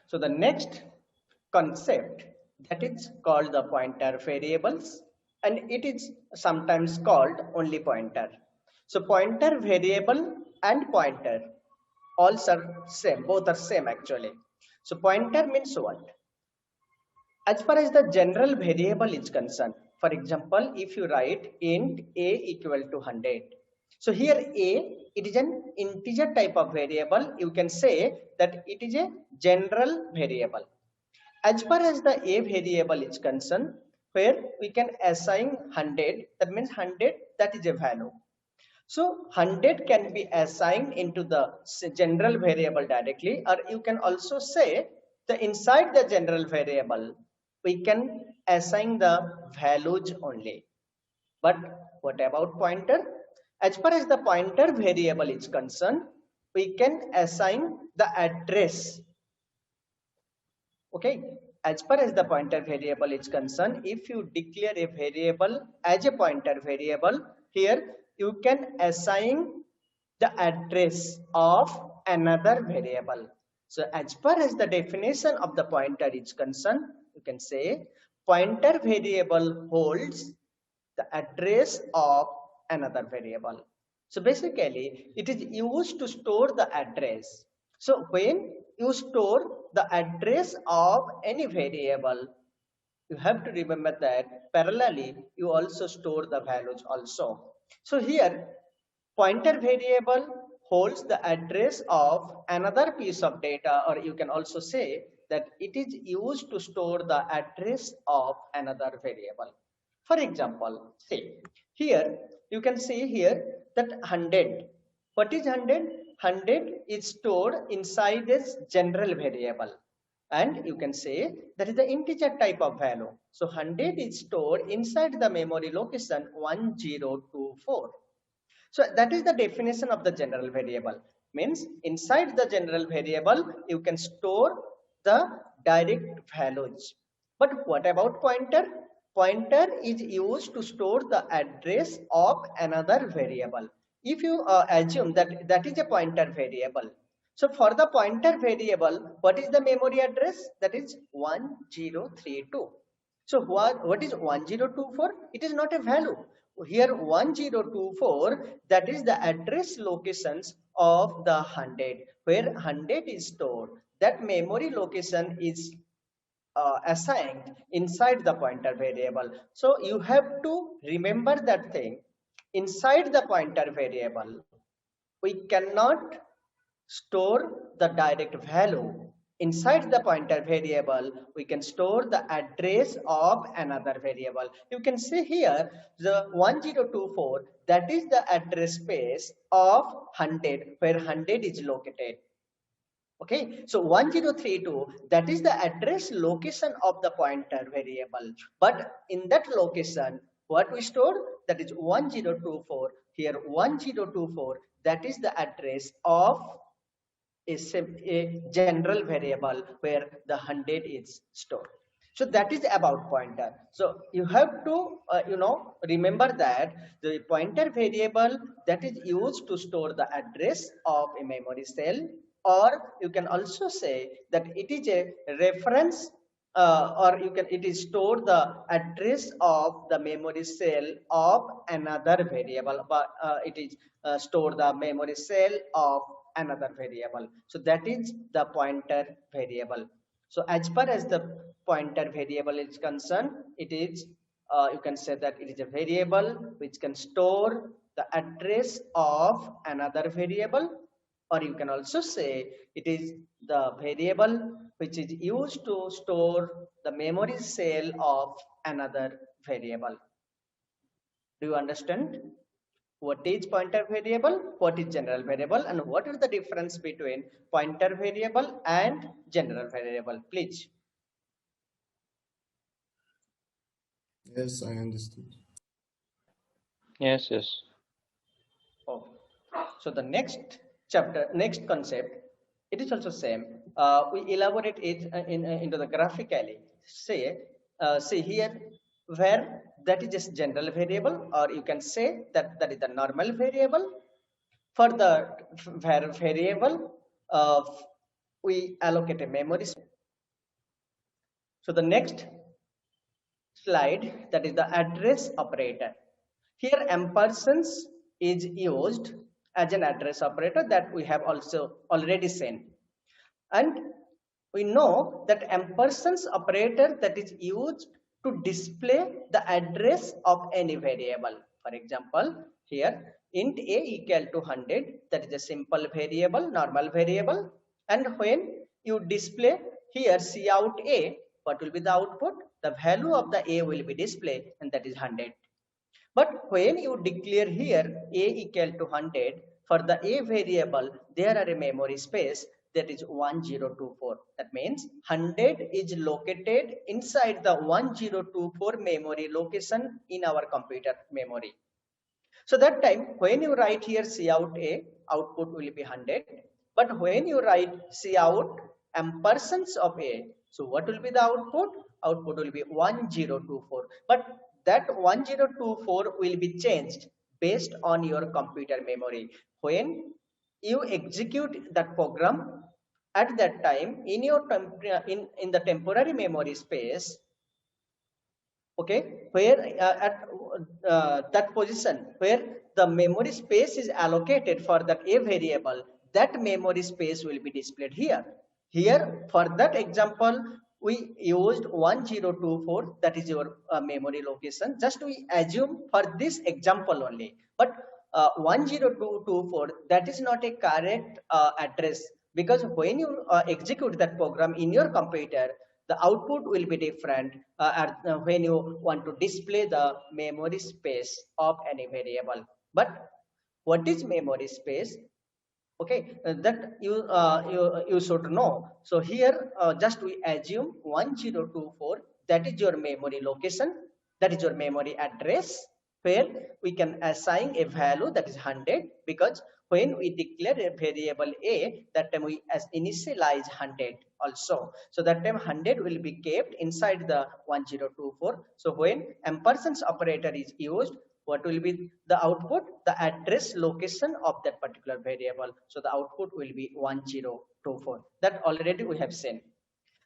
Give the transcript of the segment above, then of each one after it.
So the next concept, that is called the pointer variables, and it is sometimes called only pointer. So pointer variable and pointer all are same, both are same actually. So pointer means what? As far as the general variable is concerned, for example, if you write int a equal to 100, so here a, it is an integer type of variable. You can say that it is a general variable. As far as the a variable is concerned, where we can assign 100, that means 100, that is a value. So 100 can be assigned into the general variable directly, or you can also say the inside the general variable, we can assign the values only. But what about pointer? As far as the pointer variable is concerned, we can assign the address. Okay, as far as the pointer variable is concerned, if you declare a variable as a pointer variable, here you can assign the address of another variable. So as far as the definition of the pointer is concerned, you can say pointer variable holds the address of another variable. So basically, it is used to store the address. So when you store the address of any variable, you have to remember that parallelly, you also store the values also. So here, pointer variable holds the address of another piece of data, or you can also say that it is used to store the address of another variable. For example, say here you can see here that 100. What is 100? 100 is stored inside this general variable, and you can say that is the integer type of value. So 100 is stored inside the memory location 1024. So that is the definition of the general variable. Means inside the general variable, you can store the direct values. But what about pointer? Pointer is used to store the address of another variable. If you assume that that is a pointer variable, so for the pointer variable, what is the memory address? That is 1032. So what is 1024? It is not a value. Here 1024, that is the address locations of the 100, where 100 is stored. That memory location is assigned inside the pointer variable. So you have to remember that thing. Inside the pointer variable, we cannot store the direct value. Inside the pointer variable, we can store the address of another variable. You can see here the 1024, that is the address space of 100, where 100 is located. Okay, so 1032, that is the address location of the pointer variable. But in that location, what we store? That is 1024. Here 1024, that is the address of a general variable where the 100 is stored. So that is about pointer. So you have to remember that the pointer variable, that is used to store the address of a memory cell, or you can also say that it is a reference, or you can, it is store the address of the memory cell of another variable, but it is store the memory cell of another variable. So that is the pointer variable. So as far as the pointer variable is concerned, it is you can say that it is a variable which can store the address of another variable, or you can also say it is the variable which is used to store the memory cell of another variable. Do you understand? What is pointer variable, what is general variable, and what is the difference between pointer variable and general variable, please? Yes, I understood. Yes, yes. Oh, so the next chapter, next concept, it is also same. We elaborate it into the graphically. Say here where that is just general variable, or you can say that that is the normal variable. For the variable, uh, we allocate a memory. So the next slide, that is the address operator. Here ampersands is used as an address operator that we have also already seen. And we know that ampersands operator that is used to display the address of any variable. For example, here int a equal to 100, that is a simple variable, normal variable. And when you display here cout a, what will be the output? The value of the a will be displayed, and that is 100. But when you declare here a equal to 100, for the a variable, there are a memory space that is 1024. That means 100 is located inside the 1024 memory location in our computer memory. So that time, when you write here cout a, output will be 100. But when you write cout ampersands of a, so what will be the output? Output will be 1024. But that 1024 will be changed based on your computer memory. When you execute that program, at that time in your in the temporary memory space, okay, where at that position where the memory space is allocated for that a variable, that memory space will be displayed here. Here for that example we used 1024, that is your memory location. Just we assume for this example only, but 10224, that is not a correct address, because when you execute that program in your computer, the output will be different when you want to display the memory space of any variable. But what is memory space? Okay, that you should know. So here just we assume 1024, that is your memory location, that is your memory address, where we can assign a value that is 100, because when we declare a variable a, that time we as initialize 100 also. So that time 100 will be kept inside the 1024. So when ampersands operator is used, what will be the output? The address location of that particular variable. So the output will be 1024. That already we have seen.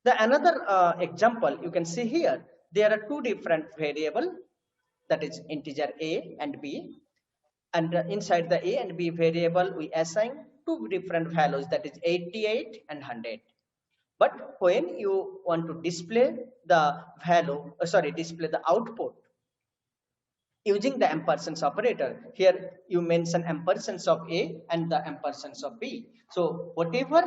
The another example you can see here, there are two different variable, that is integer a and b, and inside the a and b variable we assign two different values, that is 88 and 100. But when you want to display the value, display the output using the ampersands operator, here you mention ampersands of a and the ampersands of b. So whatever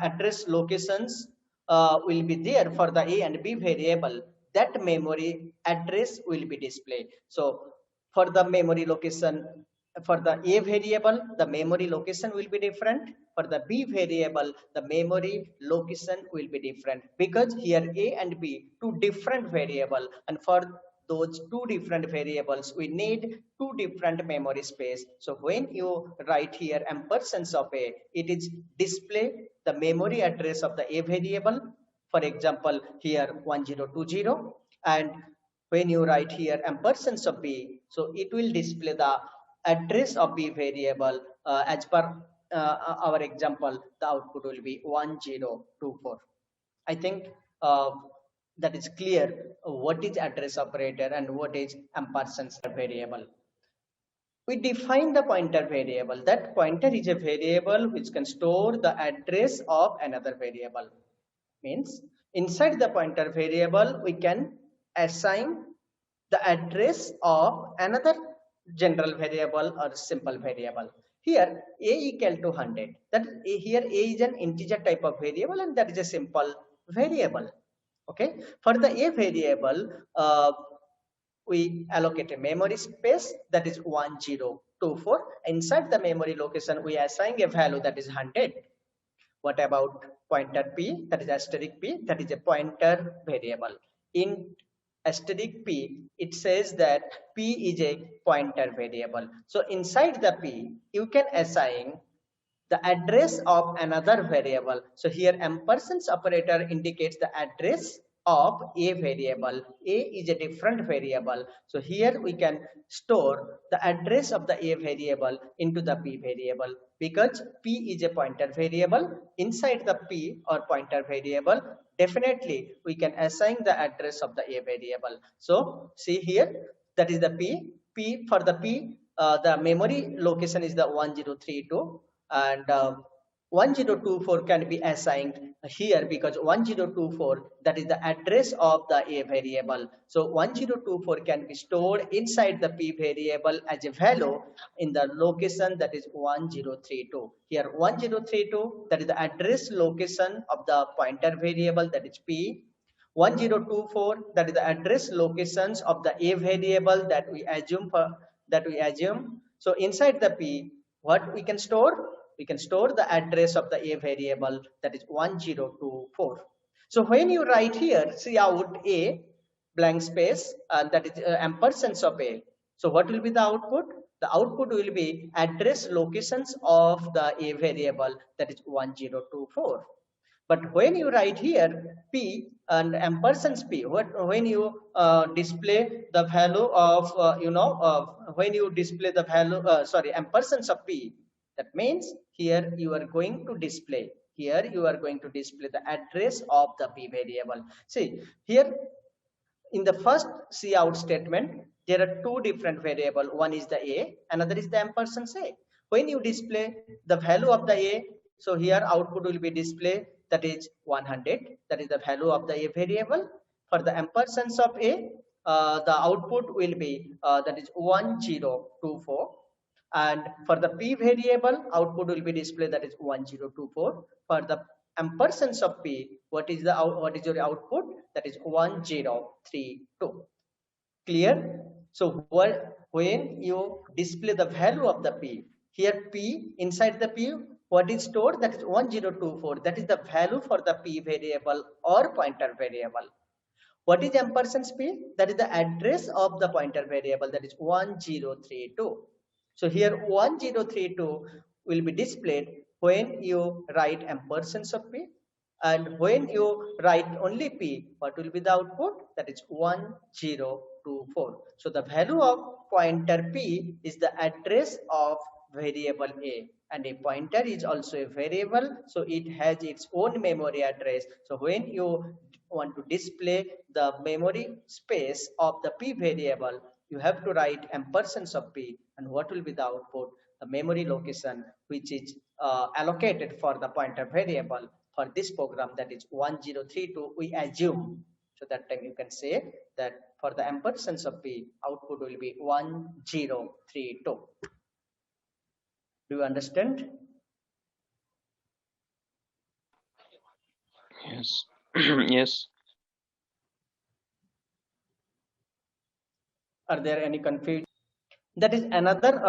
address locations will be there for the a and b variable, that memory address will be displayed. So for the memory location, for the a variable, the memory location will be different. For the b variable, the memory location will be different, because here a and b, two different variable, and for those two different variables we need two different memory space. So when you write here ampersands of a, it is display the memory address of the a variable, for example here 1020. And when you write here ampersands of b, so it will display the address of b variable. As per our example, the output will be 1024. I think that is clear what is address operator and what is ampersands variable. We define the pointer variable. That pointer is a variable which can store the address of another variable. Means inside the pointer variable we can assign the address of another general variable or simple variable. Here a equal to 100, that here a is an integer type of variable and that is a simple variable. Okay, for the a variable we allocate a memory space that is 1024. Inside the memory location we assign a value that is 100. What about pointer p, that is asterisk p, that is a pointer variable. In asterisk p, it says that p is a pointer variable. So inside the p, you can assign the address of another variable. So here ampersands operator indicates the address of a variable. A is a different variable. So here we can store the address of the a variable into the p variable, because p is a pointer variable. Inside the p or pointer variable, definitely we can assign the address of the a variable. So see here, that is the p for the p, the memory location is the 1032, and 1024 can be assigned here, because 1024, that is the address of the a variable. So 1024 can be stored inside the p variable as a value in the location that is 1032. Here 1032, that is the address location of the pointer variable, that is p. 1024, that is the address locations of the a variable that we assume. So inside the p, what we can store? We can store the address of the a variable, that is 1024. So when you write here, see out a blank space, and that is ampersands of a. So what will be the output? The output will be address locations of the a variable, that is 1024. But when you write here p and ampersands p, when you display the value of when you display the value, ampersands of p, that means here you are going to display, the address of the p variable. See here, in the first cout statement, there are two different variable. One is the a, another is the ampersands a. When you display the value of the a, so here output will be display, that is 100, that is the value of the a variable. For the ampersands of a, the output will be that is 1024, and for the p variable, output will be displayed, that is 1024. For the ampersands of p, what is your output? That is 1032. Clear? So when you display the value of the p, here p, inside the p, what is stored? That is 1024. That is the value for the p variable or pointer variable. What is ampersands p? That is the address of the pointer variable, that is 1032. So here 1032 will be displayed when you write ampersands of p, and when you write only p, what will be the output? That is 1024. So the value of pointer p is the address of variable a, and a pointer is also a variable, so it has its own memory address. So when you want to display the memory space of the p variable, you have to write ampersands of p, and what will be the output? The memory location which is allocated for the pointer variable for this program, that is 1032, we assume. So that time you can say that for the ampersands of p, output will be 1032. Do you understand? Yes. Yes. Are there any confusion? That is another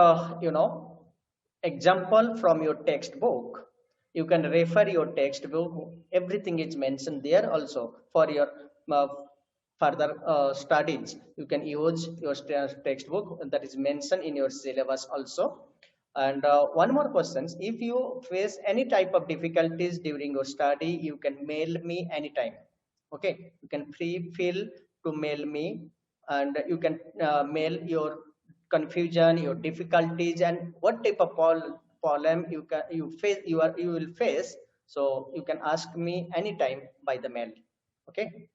example from your textbook. You can refer your textbook. Everything is mentioned there also for your uh, further studies. You can use your textbook that is mentioned in your syllabus also. And one more question: if you face any type of difficulties during your study, you can mail me anytime. Okay, you can feel to mail me, and you can mail your confusion, your difficulties, and what type of problem you will face. So you can ask me anytime by the mail. Okay,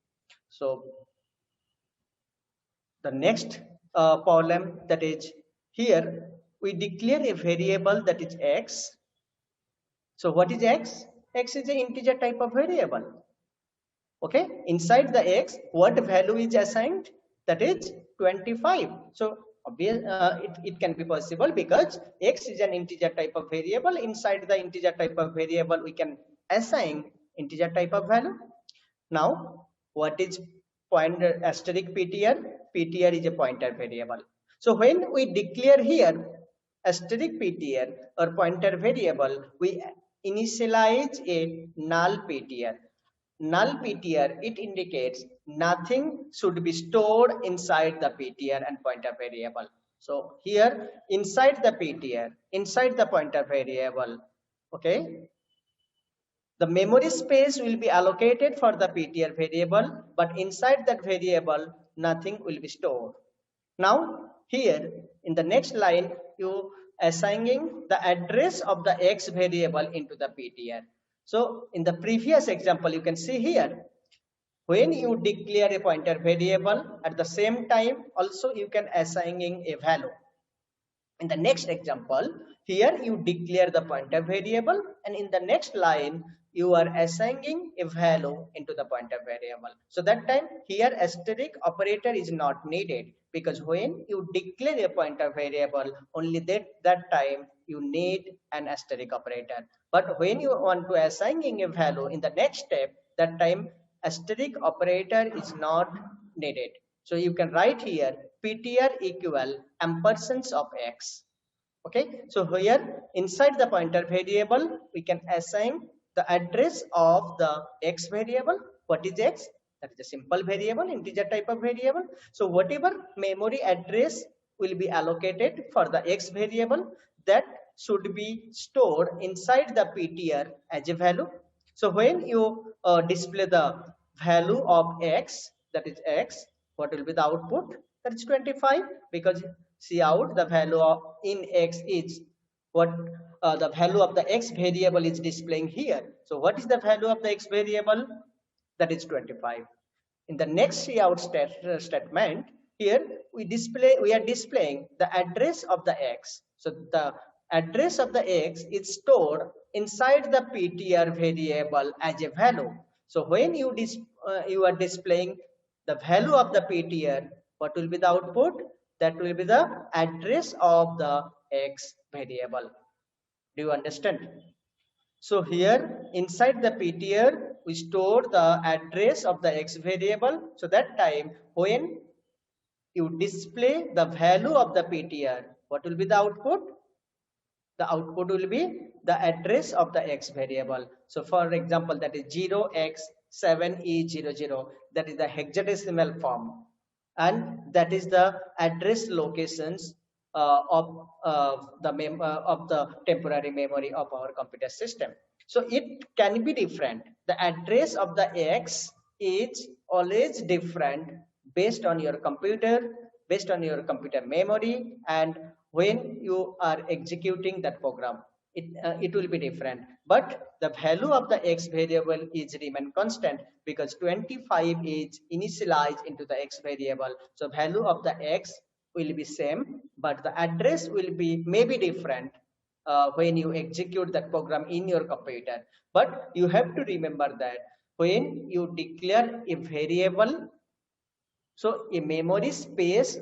so the next problem, that is here we declare a variable that is x. So what is x? X is an integer type of variable. Okay, inside the x, what value is assigned? That is 25. So it can be possible, because x is an integer type of variable. Inside the integer type of variable, we can assign integer type of value. Now what is pointer asterisk ptr? Ptr is a pointer variable. So when we declare here asterisk ptr or pointer variable, we initialize a null ptr. Null ptr, it indicates nothing should be stored inside the ptr and pointer variable. So here inside the ptr, inside the pointer variable, okay, The memory space will be allocated for the PTR variable, but inside that variable, nothing will be stored. Now, here in the next line, you assigning the address of the X variable into the PTR. So in the previous example, you can see here, when you declare a pointer variable, at the same time, also you can assigning a value. In the next example, here you declare the pointer variable, and in the next line, you are assigning a value into the pointer variable. So that time here asterisk operator is not needed, because when you declare a pointer variable, only that time you need an asterisk operator. But when you want to assigning a value in the next step, that time asterisk operator is not needed. So you can write here PTR equal ampersands of X. Okay, so here inside the pointer variable, we can assign the address of the X variable. What is X? That is a simple variable, integer type of variable. So whatever memory address will be allocated for the X variable, that should be stored inside the PTR as a value. So when you display the value of X, that is X, what will be the output? That is 25, because see out the value of in X is what the value of the X variable is displaying here. So what is the value of the X variable? That is 25. In the next cout statement, here we are displaying the address of the X. So the address of the X is stored inside the PTR variable as a value. So when you are displaying the value of the PTR, what will be the output? That will be the address of the X variable. Do you understand? So here inside the PTR, we store the address of the X variable. So that time when you display the value of the PTR, what will be the output? The output will be the address of the X variable. So for example, that is 0x7E00. That is the hexadecimal form, and that is the address locations of the temporary memory of our computer system. So it can be different. The address of the X is always different based on your computer, based on your computer memory, and when you are executing that program, it will be different. But the value of the X variable is remain constant, because 25 is initialized into the X variable. So value of the X will be same, but the address will be maybe different when you execute that program in your computer. But you have to remember that when you declare a variable, so a memory space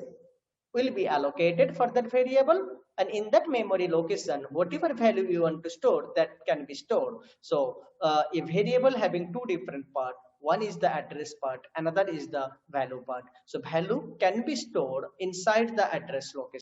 will be allocated for that variable, and in that memory location, whatever value you want to store, that can be stored. So a variable having two different parts. One is the address part, another is the value part. So value can be stored inside the address location.